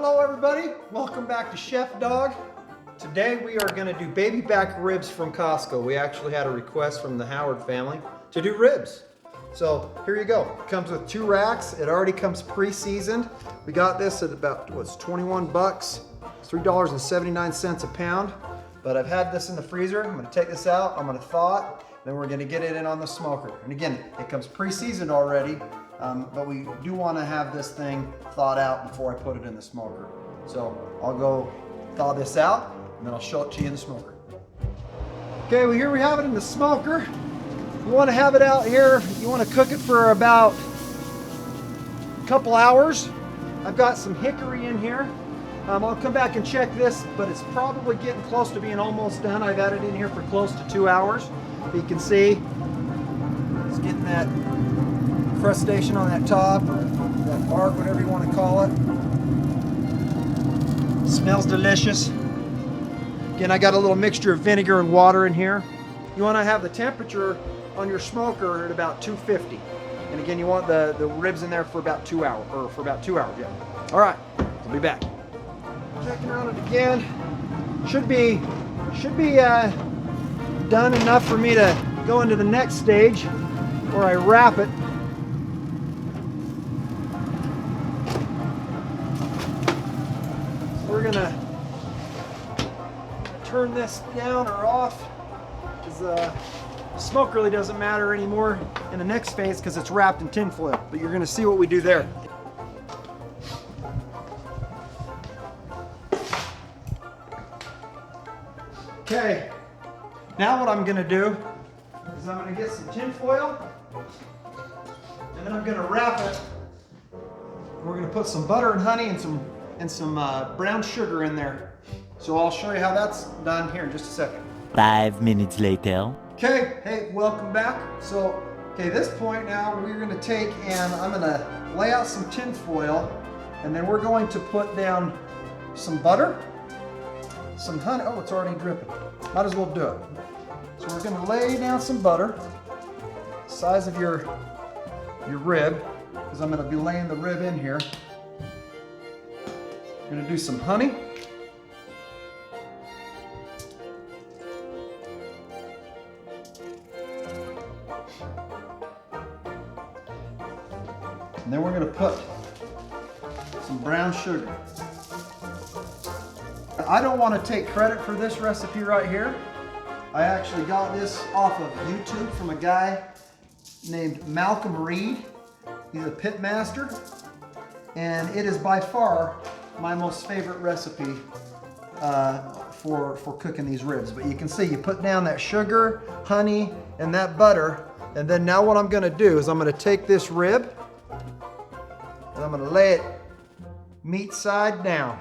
Hello everybody, welcome back to Chef Dawg. Today we are going to do baby back ribs from Costco. We actually had a request from the Howard family to do ribs. So here you go. It comes with 2 racks. It already comes pre-seasoned. We got this at about, what's 21 bucks. It's $3.79 a pound. But I've had this in the freezer. I'm going to take this out, I'm going to thaw it, then we're going to get it in on the smoker. And again, it comes pre-seasoned already. But we do want to have this thing thawed out before I put it in the smoker. So I'll go thaw this out and then I'll show it to you in the smoker. Okay, well here we have it in the smoker. You want to have it out here, you want to cook it for about a couple hours. I've got some hickory in here. I'll come back and check this, but it's probably getting close to being almost done. I've had it in here for close to 2 hours. But you can see it's getting that crustation on that top, or that bark, whatever you want to call it. Smells delicious. Again, I got a little mixture of vinegar and water in here. You want to have the temperature on your smoker at about 250. And again, you want the ribs in there for about 2 hours, yeah. All right, I'll be back. Checking around it again. Should be done enough for me to go into the next stage where I wrap it. We're gonna turn this down or off because smoke really doesn't matter anymore in the next phase because it's wrapped in tin foil, but you're gonna see what we do there. Okay, now what I'm gonna do is I'm gonna get some tin foil and then I'm gonna wrap it. We're gonna put some butter and honey and some brown sugar in there. So I'll show you how that's done here in just a second. 5 minutes later. Okay, hey, welcome back. So, okay, this point now we're gonna take and I'm gonna lay out some tin foil and then we're going to put down some butter, some honey. Oh, it's already dripping. Might as well do it. So we're gonna lay down some butter, size of your rib, because I'm gonna be laying the rib in here. We're gonna do some honey. And then we're gonna put some brown sugar. I don't want to take credit for this recipe right here. I actually got this off of YouTube from a guy named Malcolm Reed. He's a pit master, and it is by far my most favorite recipe for cooking these ribs. But you can see you put down that sugar, honey, and that butter, and then now what I'm gonna do is I'm gonna take this rib and I'm gonna lay it meat side down.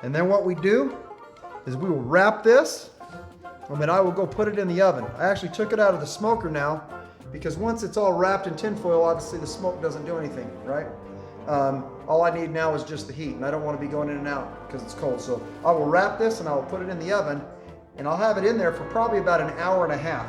And then what we do is we will wrap this, and then I will go put it in the oven. I actually took it out of the smoker now because once it's all wrapped in tin foil, obviously the smoke doesn't do anything, right? All I need now is just the heat, and I don't want to be going in and out because it's cold. So I will wrap this and I will put it in the oven, and I'll have it in there for probably about an hour and a half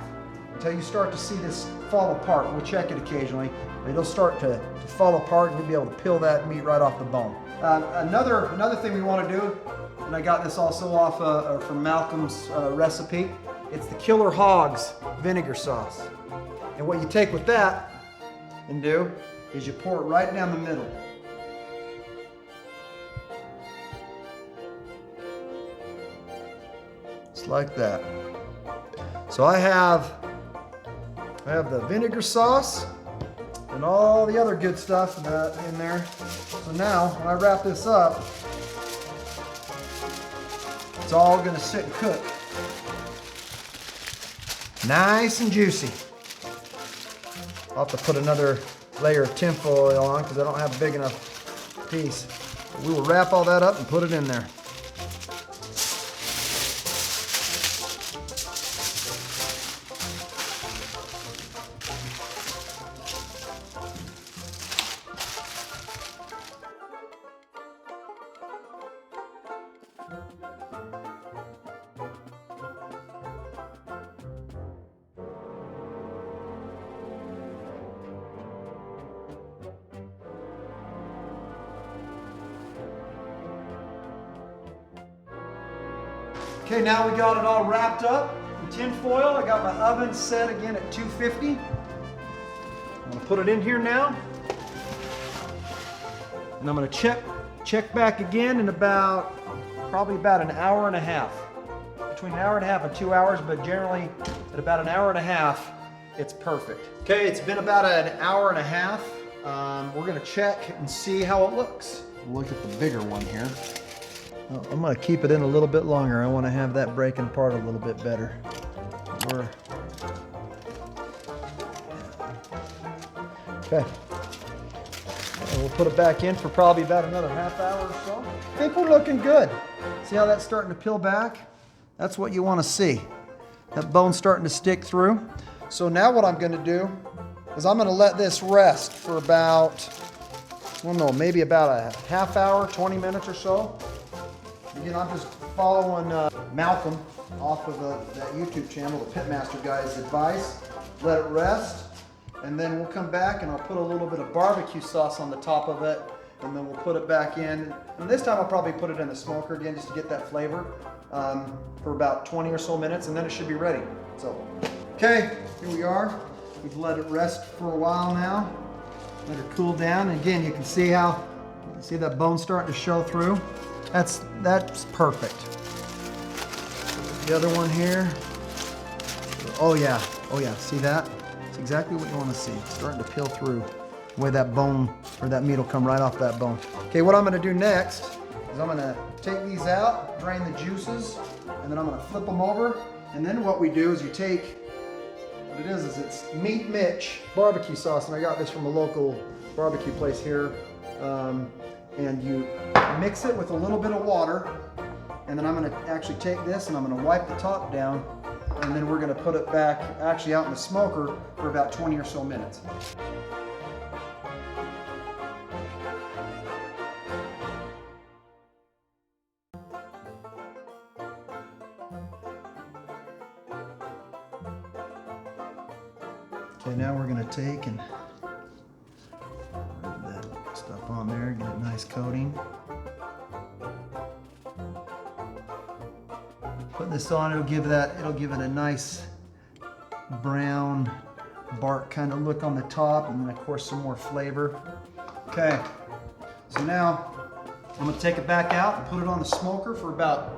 until you start to see this fall apart. We'll check it occasionally. It'll start to fall apart and you'll be able to peel that meat right off the bone. Another thing we want to do, and I got this also off from Malcolm's recipe, it's the Killer Hogs vinegar sauce. And what you take with that and do is you pour it right down the middle. Just like that. So I have the vinegar sauce and all the other good stuff in there. So now, when I wrap this up, it's all gonna sit and cook. Nice and juicy. I'll have to put another layer of tin foil on because I don't have a big enough piece. But we will wrap all that up and put it in there. Okay, now we got it all wrapped up in tin foil. I got my oven set again at 250. I'm gonna put it in here now. And I'm gonna check back again in probably about an hour and a half. Between an hour and a half and 2 hours, but generally at about an hour and a half, it's perfect. Okay, it's been about an hour and a half. We're gonna check and see how it looks. Look at the bigger one here. I'm gonna keep it in a little bit longer. I wanna have that breaking apart a little bit better. Okay. We'll put it back in for probably about another half hour or so. I think we're looking good. See how that's starting to peel back? That's what you wanna see. That bone's starting to stick through. So now what I'm gonna do is I'm gonna let this rest for about, maybe about a half hour, 20 minutes or so. Again, I'm just following Malcolm off of that YouTube channel, the Pitmaster guy's advice. Let it rest, and then we'll come back and I'll put a little bit of barbecue sauce on the top of it, and then we'll put it back in. And this time I'll probably put it in the smoker again just to get that flavor for about 20 or so minutes, and then it should be ready. So, okay, here we are. We've let it rest for a while now. Let it cool down. And again, you can see that bone starting to show through. That's perfect. The other one here. Oh yeah, see that? It's exactly what you want to see. It's starting to peel through. The way that bone, or that meat will come right off that bone. Okay, what I'm gonna do next is I'm gonna take these out, drain the juices, and then I'm gonna flip them over. And then what we do is what it is it's Meat Mitch barbecue sauce, and I got this from a local barbecue place here. And you mix it with a little bit of water, and then I'm gonna actually take this and I'm gonna wipe the top down, and then we're gonna put it back actually out in the smoker for about 20 or so minutes. Okay, now we're gonna take and rub that stuff on there, get a nice coating. Put this on, it'll give it a nice brown bark kind of look on the top, and then of course some more flavor. Okay, so now I'm gonna take it back out and put it on the smoker for about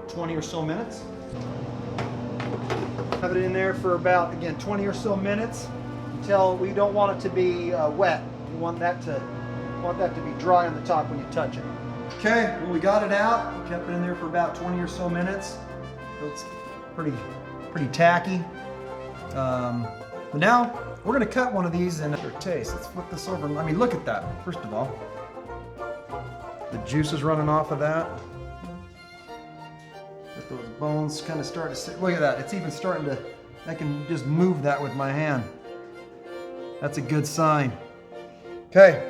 20 or so minutes. Have it in there for about, again, 20 or so minutes until we don't want it to be wet. We want that to be dry on the top when you touch it. Okay, well, we got it out. We kept it in there for about 20 or so minutes. It's pretty tacky. But now we're gonna cut one of these and for taste. Let's flip this over. I mean, look at that. First of all, the juice is running off of that. Get those bones kind of starting to sit. Look at that. It's even starting to. I can just move that with my hand. That's a good sign. Okay.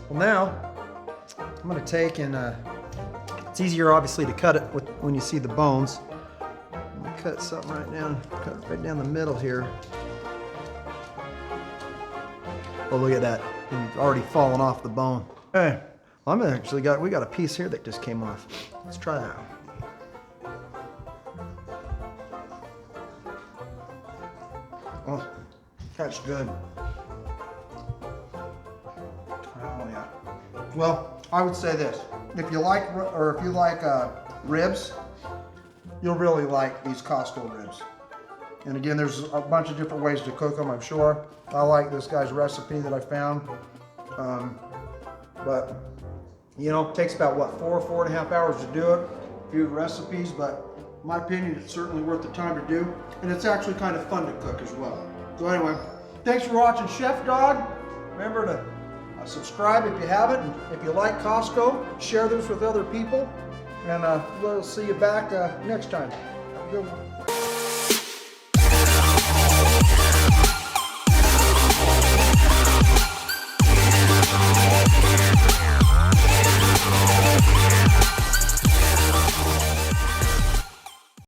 Well, now I'm gonna take and it's easier obviously to cut it when you see the bones. I'm gonna cut something right down. Cut it right down the middle here. Oh, look at that. It's already fallen off the bone. Okay. Well, we got a piece here that just came off. Let's try that. Oh, that's good. Oh yeah. Well, I would say this: if you like ribs, you'll really like these Costco ribs. And again, there's a bunch of different ways to cook them, I'm sure. I like this guy's recipe that I found. But, you know, it takes about, what, 4.5 hours to do it. A few recipes, but in my opinion, it's certainly worth the time to do. And it's actually kind of fun to cook as well. So anyway, thanks for watching Chef Dawg. Remember to subscribe if you haven't. And if you like Costco, share this with other people. And we'll see you back next time. Have a good one.